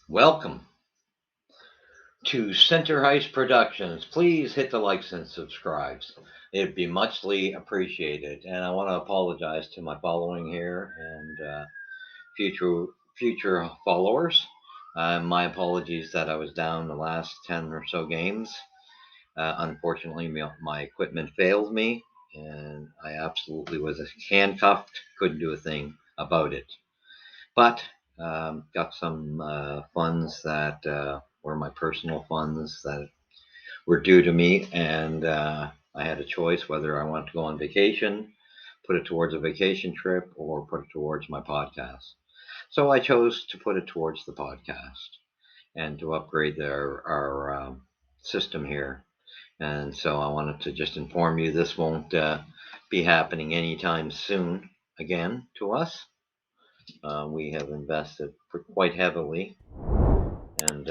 Welcome to Center Heist Productions. Please hit the likes and subscribes. It'd be muchly appreciated. And I want to apologize to my following here and future followers. My apologies that I was down the last 10 or so games. Unfortunately, my equipment failed me, and I absolutely was handcuffed. Couldn't do a thing about it. But got some funds that were my personal funds that were due to me, and I had a choice whether I wanted to go on vacation, put it towards a vacation trip, or put it towards my podcast. So I chose to put it towards the podcast and to upgrade our system here. And so I wanted to just inform you this won't be happening anytime soon again to us. We have invested quite heavily, and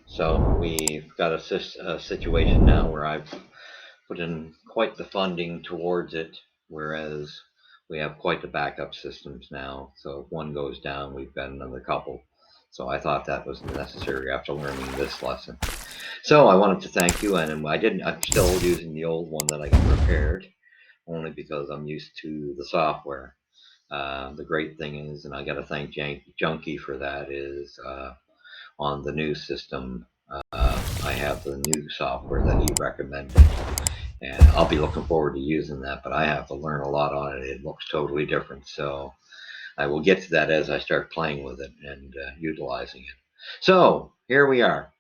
so we've got a situation now where I've put in quite the funding towards it, whereas we have quite the backup systems now. So if one goes down, we've got another couple. So I thought that was necessary after learning this lesson. So I wanted to thank you, and I'm still using the old one that I got prepared, only because I'm used to the software. The great thing is, and I got to thank Junkie for that, is on the new system, I have the new software that he recommended. And I'll be looking forward to using that, but I have to learn a lot on it. It looks totally different. So I will get to that as I start playing with it and utilizing it. So here we are.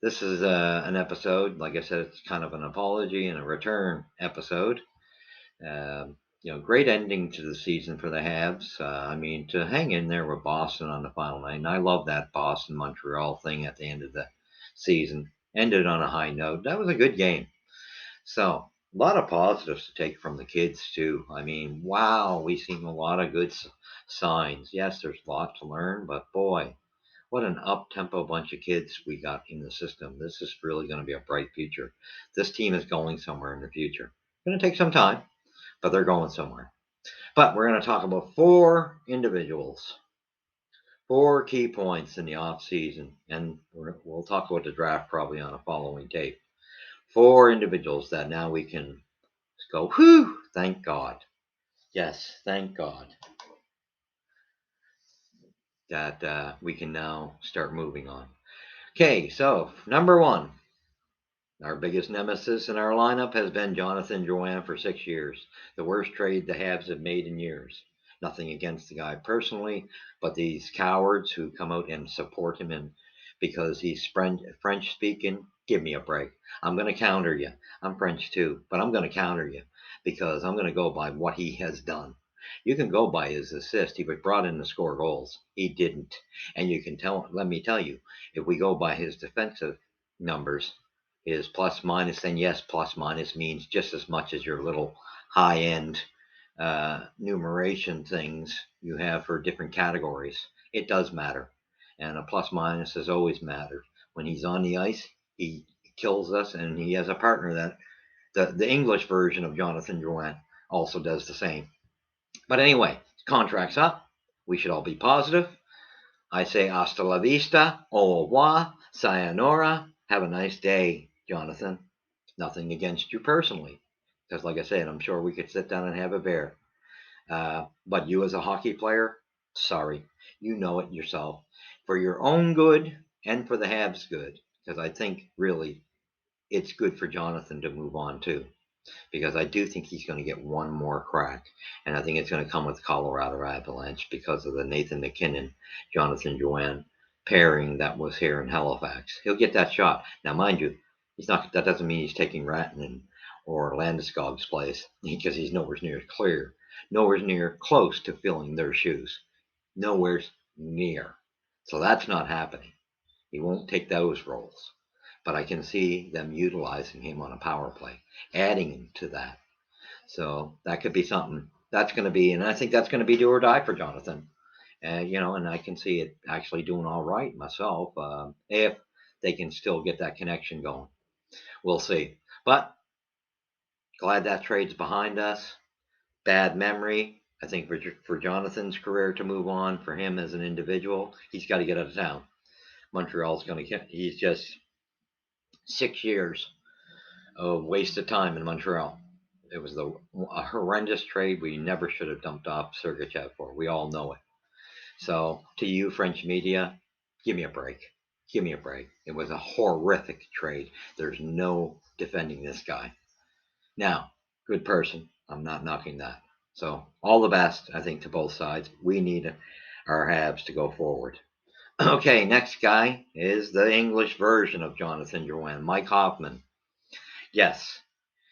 This is an episode, like I said, it's kind of an apology and a return episode. Great ending to the season for the Habs. I mean, to hang in there with Boston on the final night. And I love that Boston Montreal thing at the end of the season. Ended on a high note. That was a good game. So, a lot of positives to take from the kids, too. I mean, wow, we've seen a lot of good signs. Yes, there's a lot to learn, but boy, what an up-tempo bunch of kids we got in the system. This is really going to be a bright future. This team is going somewhere in the future. Going to take some time, but they're going somewhere. But we're going to talk about four individuals, four key points in the off season, and we'll talk about the draft probably on a following tape. Four individuals that now we can go, whew, thank God. Yes, thank God that we can now start moving on. Okay, so number one, our biggest nemesis in our lineup has been Jonathan Drouin for 6 years. The worst trade the Habs have made in years. Nothing against the guy personally, but these cowards who come out and support him and because he's French speaking, give me a break. I'm going to counter you. I'm French too, but I'm going to counter you because I'm going to go by what he has done. You can go by his assist. He was brought in to score goals. He didn't. And you can let me tell you, if we go by his defensive numbers, is plus minus, then yes, plus minus means just as much as your little high end numeration things you have for different categories. It does matter. And a plus minus has always mattered. When he's on the ice, he kills us, and he has a partner that the English version of Jonathan Drouin also does the same. But anyway, contract's up. We should all be positive. I say hasta la vista, au revoir, sayonara. Have a nice day, Jonathan. Nothing against you personally, because like I said, I'm sure we could sit down and have a beer. But you as a hockey player, sorry, you know it yourself. For your own good and for the Habs' good, because I think really it's good for Jonathan to move on too, because I do think he's going to get one more crack, and I think it's going to come with Colorado Avalanche because of the Nathan MacKinnon, Jonathan Drouin pairing that was here in Halifax. He'll get that shot. Now, mind you, he's not. That doesn't mean he's taking Rantanen or Landeskog's place because he's nowhere near clear, nowhere near close to filling their shoes, nowhere near. So that's not happening. He won't take those roles. But I can see them utilizing him on a power play, adding him to that. So that could be something. That's going to be, and I think that's going to be do or die for Jonathan. And I can see it actually doing all right myself if they can still get that connection going. We'll see. But glad that trade's behind us. bad memory. I think for Jonathan's career to move on, for him as an individual, he's got to get out of town. Montreal's going to get. He's just 6 years of wasted time in Montreal. It was a horrendous trade we never should have dumped off Sergachev for. We all know it. So to you, French media, give me a break. Give me a break. It was a horrific trade. There's no defending this guy. Now, good person. I'm not knocking that. So all the best, I think, to both sides. We need our Habs to go forward. Okay, next guy is the English version of Jonathan Drouin, Mike Hoffman. Yes,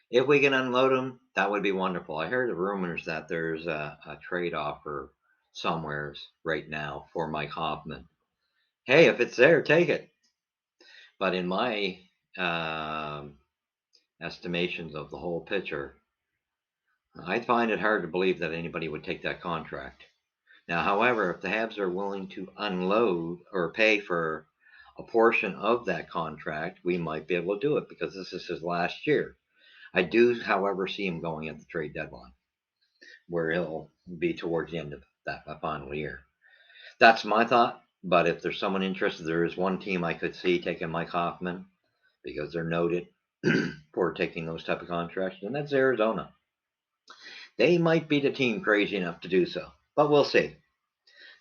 if we can unload him, that would be wonderful. I heard the rumors that there's a trade offer somewheres right now for Mike Hoffman. Hey, if it's there, take it. But in my um, estimations of the whole picture, I find it hard to believe that anybody would take that contract. Now, however, if the Habs are willing to unload or pay for a portion of that contract, we might be able to do it because this is his last year. I do, however, see him going at the trade deadline, where he'll be towards the end of that final year. That's my thought. But if there's someone interested, there is one team I could see taking Mike Hoffman because they're noted for taking those type of contracts, and that's Arizona. They might be the team crazy enough to do so, but we'll see.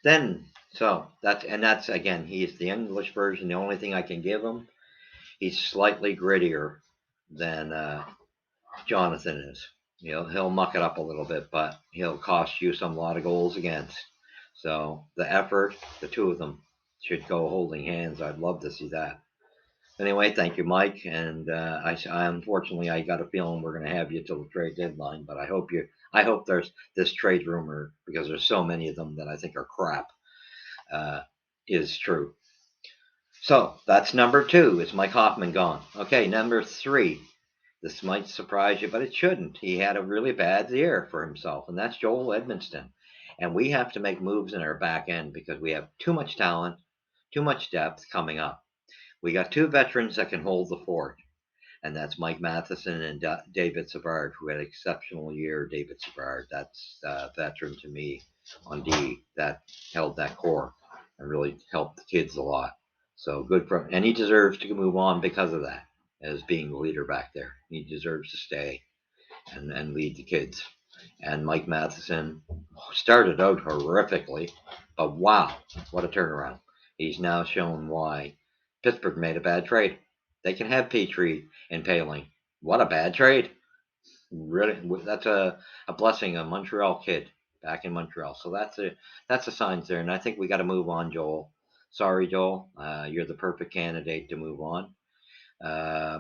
Then, so that's again, he's the English version. The only thing I can give him, he's slightly grittier than Jonathan is. He'll muck it up a little bit, but he'll cost you some lot of goals against. So the effort, the two of them should go holding hands. I'd love to see that. Anyway, thank you, Mike. And I unfortunately I got a feeling we're going to have you till the trade deadline. But I hope there's this trade rumor because there's so many of them that I think are crap. Is true. So that's number two. Is Mike Hoffman gone? Okay, number three. This might surprise you, but it shouldn't. He had a really bad year for himself, and that's Joel Edmondson. And we have to make moves in our back end because we have too much talent, too much depth coming up. We got two veterans that can hold the fort, and that's Mike Matheson and David Savard, who had an exceptional year. David Savard, that's a veteran to me on D that held that core and really helped the kids a lot. So good for him, and he deserves to move on because of that. As being the leader back there, he deserves to stay and lead the kids. And Mike Matheson started out horrifically, but wow, what a turnaround! He's now shown why Pittsburgh made a bad trade. They can have Petrie and Paling. What a bad trade! Really, that's a blessing. A Montreal kid back in Montreal. So that's the signs there. And I think we got to move on, Joel. Sorry, Joel. You're the perfect candidate to move on.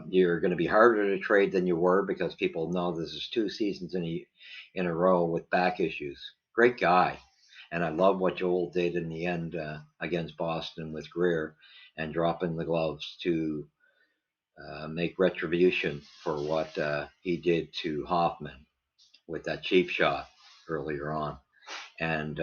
You're going to be harder to trade than you were because people know this is 2 seasons in a row with back issues. Great guy. And I love what Joel did in the end against Boston with Greer and dropping the gloves to make retribution for what he did to Hoffman with that cheap shot earlier on. And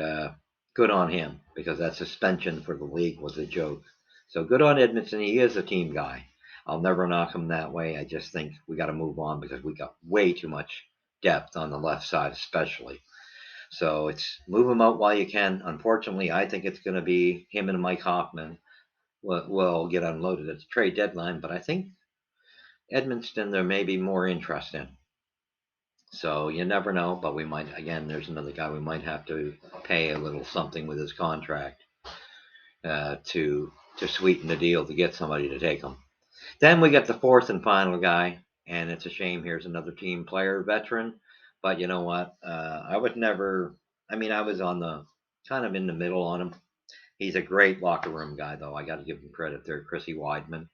good on him because that suspension for the league was a joke. So good on Edmondson. He is a team guy. I'll never knock him that way. I just think we got to move on because we got way too much depth on the left side, especially. So it's move him out while you can. Unfortunately, I think it's going to be him and Mike Hoffman will get unloaded at the trade deadline. But I think Edmondson there may be more interest in. So you never know, but we might again. There's another guy we might have to pay a little something with his contract to sweeten the deal to get somebody to take him. Then we get the fourth and final guy, and it's a shame. Here's another team player, veteran, but you know what? I would never. I mean, I was on the kind of in the middle on him. He's a great locker room guy, though. I got to give him credit there, Chrissy Weidman.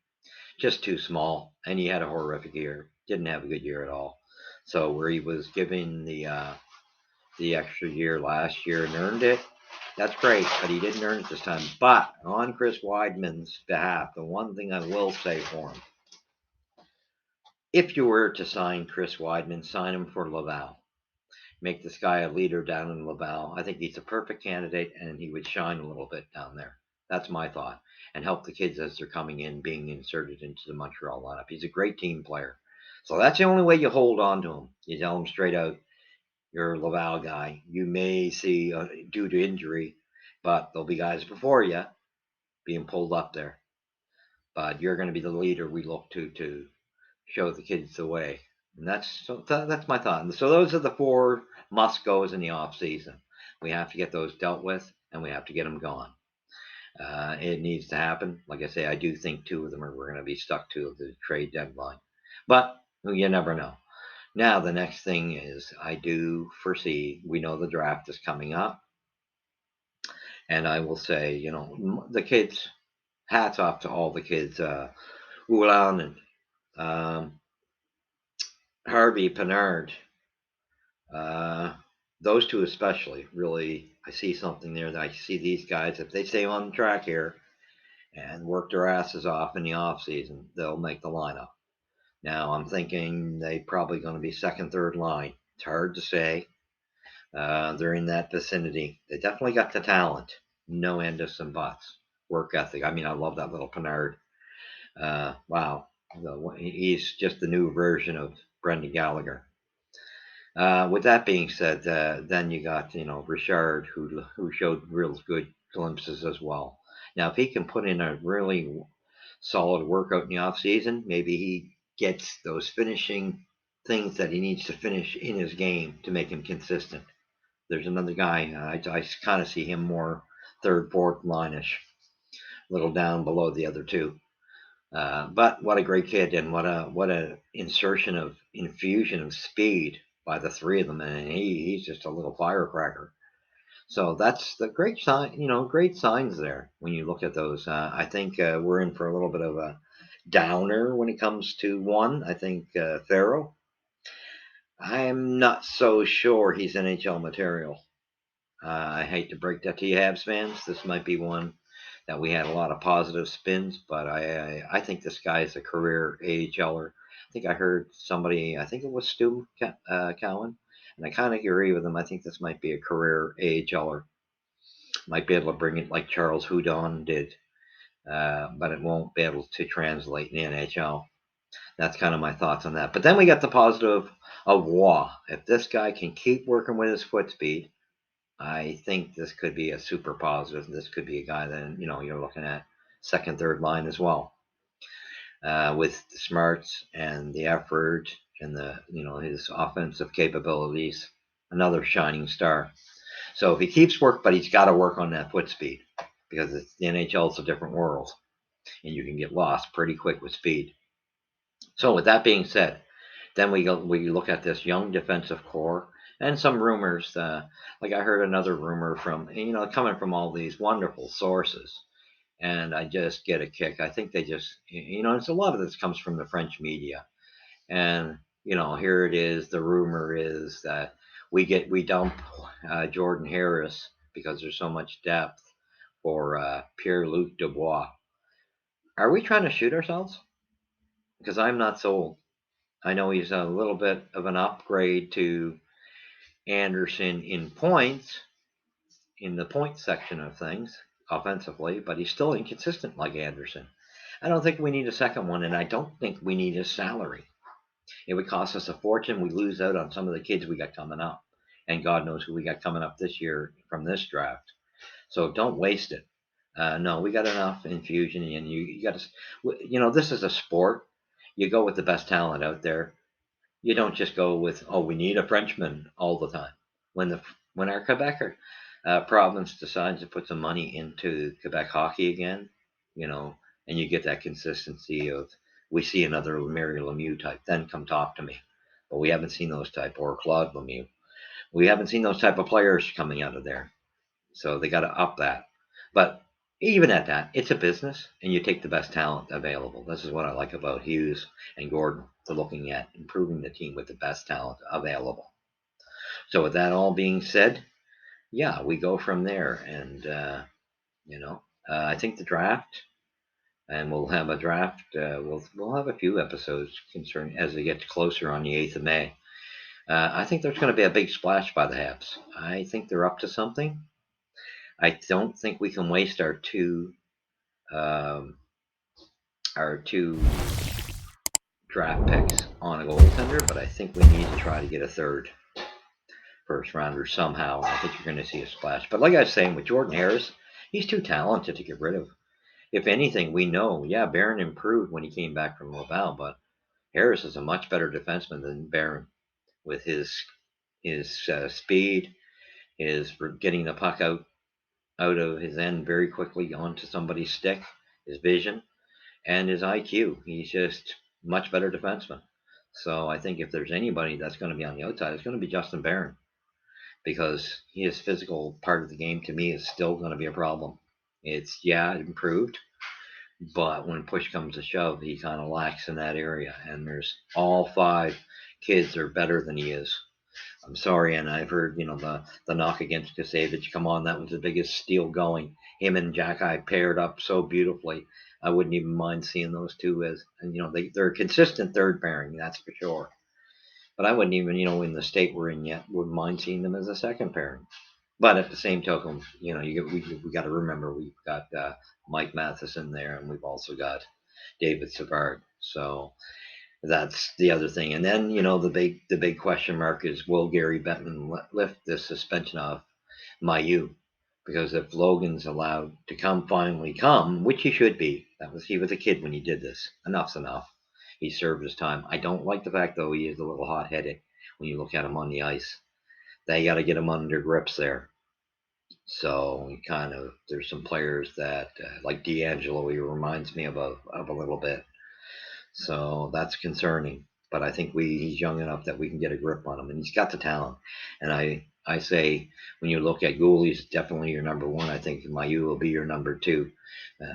Just too small, and he had a horrific year. Didn't have a good year at all. So where he was given the extra year last year and earned it, that's great, but he didn't earn it this time. But on Chris Weidman's behalf, the one thing I will say for him, if you were to sign Chris Weidman, sign him for Laval. Make this guy a leader down in Laval. I think he's a perfect candidate, and he would shine a little bit down there. That's my thought. And help the kids as they're coming in, being inserted into the Montreal lineup. He's a great team player. So that's the only way you hold on to him. You tell him straight out, your Laval guy. You may see due to injury, but there'll be guys before you being pulled up there. But you're going to be the leader we look to show the kids the way. And that's my thought. And so those are the four must goes in the off season. We have to get those dealt with, and we have to get them gone. It needs to happen. Like I say, I do think two of them we're going to be stuck to the trade deadline, but you never know. Now the next thing is I do foresee we know the draft is coming up, and I will say the kids. Hats off to all the kids, Ulan and Harvey Pinard. Uh, those two especially, really, I see something there that I see these guys, if they stay on the track here and work their asses off in the off season, they'll make the lineup. Now I'm thinking they probably going to be second, third line. It's hard to say. They're in that vicinity. They definitely got the talent. No end of some buts. Work ethic. I mean, I love that little Pinard. Wow. He's just the new version of Brendan Gallagher. With that being said, then you got Richard, who showed real good glimpses as well. Now, if he can put in a really solid workout in the off season, maybe he gets those finishing things that he needs to finish in his game to make him consistent. There's another guy I kind of see him more third, fourth line-ish, a little down below the other two. But what a great kid, and what a infusion of speed by the three of them, and he's just a little firecracker. So that's the great sign, great signs there when you look at those. I think we're in for a little bit of a downer when it comes to one. I think Farrell. I'm not so sure he's NHL material. I hate to break that to you, Habs fans. This might be one that we had a lot of positive spins, but I think this guy is a career AHLer. I think I heard somebody, I think it was Stu Cowan, and I kind of agree with him. I think this might be a career AHLer. Might be able to bring it like Charles Houdon did, but it won't be able to translate in the NHL. That's kind of my thoughts on that. But then we got the positive of Waugh. If this guy can keep working with his foot speed, I think this could be a super positive. This could be a guy that you're looking at second, third line as well, with the smarts and the effort and the his offensive capabilities. Another shining star. So if he keeps work, but he's got to work on that foot speed because the NHL is a different world, and you can get lost pretty quick with speed. So with that being said, then we look at this young defensive core and some rumors. Like I heard another rumor from coming from all these wonderful sources, and I just get a kick. I think they just it's a lot of this comes from the French media, and here it is. The rumor is that we dump Jordan Harris because there's so much depth for Pierre-Luc Dubois. Are we trying to shoot ourselves? Because I'm not sold. I know he's a little bit of an upgrade to Anderson in points, in the point section of things, offensively, but he's still inconsistent like Anderson. I don't think we need a second one, and I don't think we need his salary. It would cost us a fortune. We lose out on some of the kids we got coming up, and God knows who we got coming up this year from this draft. So don't waste it. No, we got enough infusion, and you got to, this is a sport. You go with the best talent out there. You don't just go with, oh, we need a Frenchman all the time. When our Quebec province decides to put some money into Quebec hockey again, and you get that consistency of, we see another Mary Lemieux type, then come talk to me. But we haven't seen those type, or Claude Lemieux. We haven't seen those type of players coming out of there. So they got to up that. But even at that, it's a business, and you take the best talent available. This is what I like about Hughes and Gordon. They're looking at improving the team with the best talent available. So with that all being said, yeah, we go from there, and I think the draft, and we'll have a draft. We'll have a few episodes concerning as it gets closer on the 8th of May. I think there's going to be a big splash by the Habs. I think they're up to something. I don't think we can waste um, our two draft picks on a goaltender, but I think we need to try to get a third. first rounder somehow. I think you're going to see a splash. But like I was saying, with Jordan Harris, he's too talented to get rid of. If anything, we know, yeah, Barron improved when he came back from Laval, but Harris is a much better defenseman than Barron with his speed, his getting the puck out of his end very quickly onto somebody's stick, his vision, and his IQ. He's just much better defenseman. So I think if there's anybody that's going to be on the outside, it's going to be Justin Barron because his physical part of the game to me is still going to be a problem. It's yeah, it improved, but when push comes to shove, he kind of lacks in that area. And there's all five kids are better than he is. I'm sorry, and I've heard the knock against Kasevich. Come on, that was the biggest steal going. Him and Jack I paired up so beautifully. I wouldn't even mind seeing those two as, and they're a consistent third pairing, that's for sure. But I wouldn't even, in the state we're in yet, wouldn't mind seeing them as a second pairing. But at the same token, we got to remember we've got Mike Matheson there, and we've also got David Savard. So that's the other thing. And then the big question mark is, will Gary Bettman lift this suspension off Mailloux? Because if Logan's allowed to finally come, which he should be, he was a kid when he did this. Enough's enough. He served his time. I don't like the fact though he is a little hot headed when you look at him on the ice. They got to get him under grips there. So there's some players that like D'Angelo, he reminds me of a little bit. So that's concerning. But I think he's young enough that we can get a grip on him, and he's got the talent. And I say when you look at Gould, he's definitely your number one. I think Mailloux will be your number two.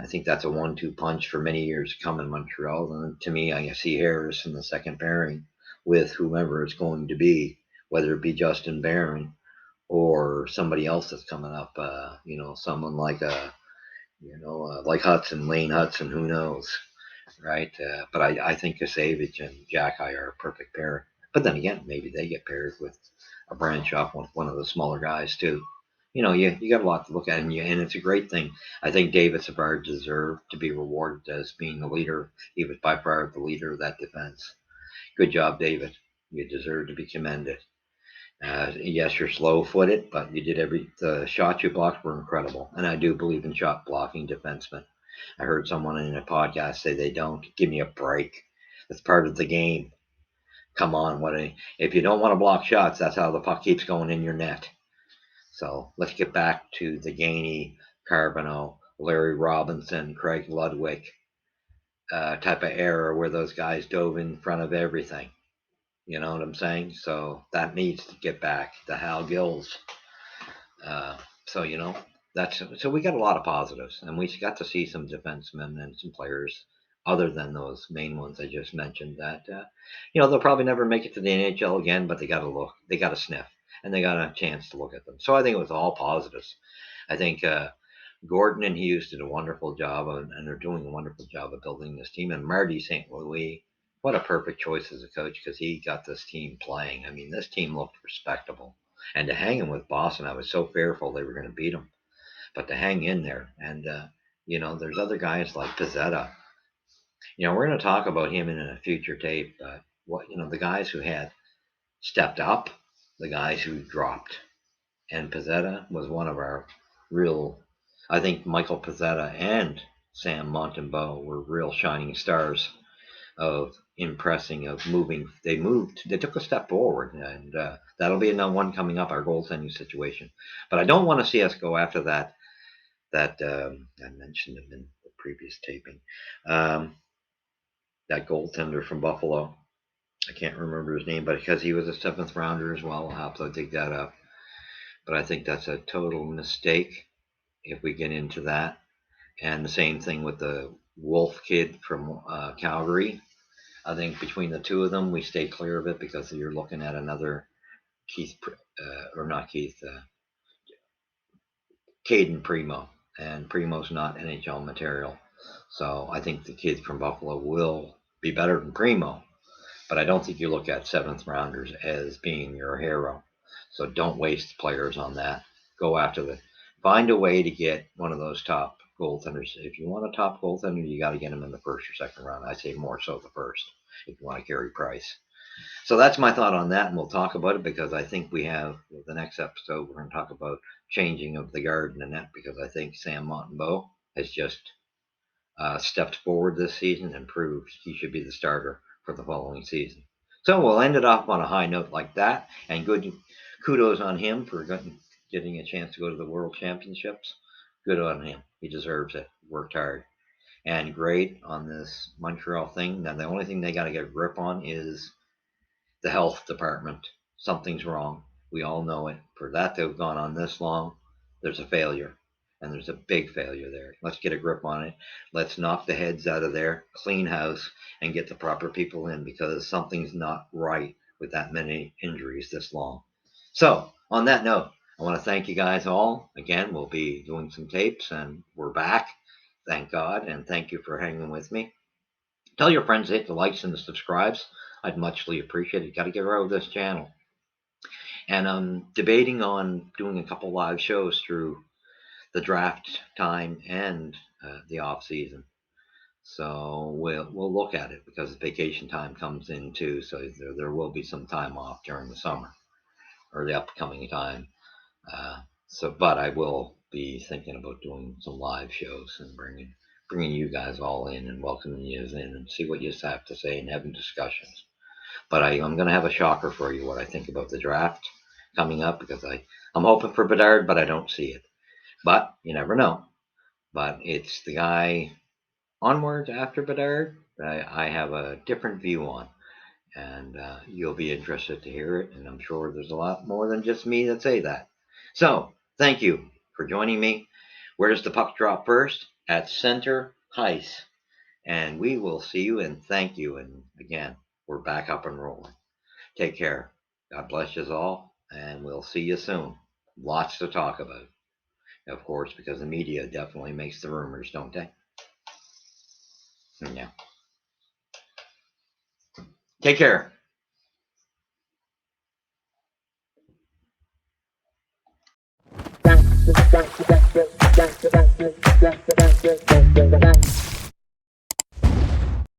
I think that's a 1-2 punch for many years to come in Montreal. And to me, I see Harris in the second pairing with whomever it's going to be, whether it be Justin Barron or somebody else that's coming up. Someone like like Hudson, Lane Hudson. Who knows? Right? But I think Kasevich and Jacky are a perfect pair. But then again, maybe they get paired with a branch off with one of the smaller guys too. You got a lot to look at, and it's a great thing. I think David Savard deserved to be rewarded as being the leader. He was by far the leader of that defense. Good job, David. You deserve to be commended. Yes, you're slow-footed, but you did the shots you blocked were incredible, and I do believe in shot blocking defensemen. I heard someone in a podcast say they don't. Give me a break. It's part of the game. Come on, if you don't want to block shots, that's how the puck keeps going in your net. So let's get back to the Gainey, Carbonneau, Larry Robinson, Craig Ludwig type of era where those guys dove in front of everything. You know what I'm saying? So that needs to get back. The Hal Gills. So so we got a lot of positives, and we got to see some defensemen and some players other than those main ones I just mentioned that they'll probably never make it to the NHL again, but they got to look, they got to sniff, and they got a chance to look at them. So I think it was all positives. I think Gordon and Hughes did a wonderful job, and they're doing a wonderful job of building this team. And Marty St. Louis, what a perfect choice as a coach because he got this team playing. I mean, this team looked respectable. And to hang him with Boston, I was so fearful they were going to beat him. But to hang in there, and there's other guys like Pizzetta. We're going to talk about him in a future tape. But the guys who had stepped up, the guys who dropped, and Pizzetta was one of our real. I think Michael Pizzetta and Sam Montembeault were real shining stars of impressing, of moving. They took a step forward, and that'll be another one coming up, our goaltending situation. But I don't want to see us go after that I mentioned him in the previous taping. That goaltender from Buffalo. I can't remember his name, but because he was a seventh rounder as well, I'll have to dig that up. But I think that's a total mistake if we get into that. And the same thing with the Wolf kid from Calgary. I think between the two of them, we stay clear of it because you're looking at another Keith, or not Keith, Caden Primo. And Primo's not NHL material. So I think the kid from Buffalo will be better than Primo. But I don't think you look at seventh rounders as being your hero. So don't waste players on that. Go after find a way to get one of those top goaltenders. If you want a top goaltender, you got to get him in the first or second round. I say more so the first if you want to carry Price. So that's my thought on that, and we'll talk about it because I think we have the next episode, we're going to talk about changing of the guard in the net, because I think Sam Montembeault has just stepped forward this season and proved he should be the starter for the following season. So we'll end it off on a high note like that, and good kudos on him for getting a chance to go to the World Championships. Good on him. He deserves it. Worked hard. And great on this Montreal thing. Now, the only thing they got to get a grip on is the health department. Something's wrong. We all know it. For that to have gone on this long, there's a failure. And there's a big failure there. Let's get a grip on it. Let's knock the heads out of there, clean house, and get the proper people in, because something's not right with that many injuries this long. So, on that note, I want to thank you guys all. Again, we'll be doing some tapes, and we're back. Thank God, and thank you for hanging with me. Tell your friends to hit the likes and the subscribes. I'd muchly appreciate it. Got to get out of this channel. And I'm debating on doing a couple live shows through the draft time and the off season. So we'll look at it, because vacation time comes in too. So there will be some time off during the summer or the upcoming time. But I will be thinking about doing some live shows and bringing you guys all in and welcoming you in and see what you have to say and having discussions. But I'm going to have a shocker for you, what I think about the draft coming up, because I'm hoping for Bedard, but I don't see it. But you never know. But it's the guy onwards after Bedard I have a different view on. And you'll be interested to hear it. And I'm sure there's a lot more than just me that say that. So, thank you for joining me. Where does the puck drop first? At center ice. And we will see you and thank you. And again, we're back up and rolling. Take care. God bless you all. And we'll see you soon. Lots to talk about. Of course, because the media definitely makes the rumors, don't they? Yeah. Take care.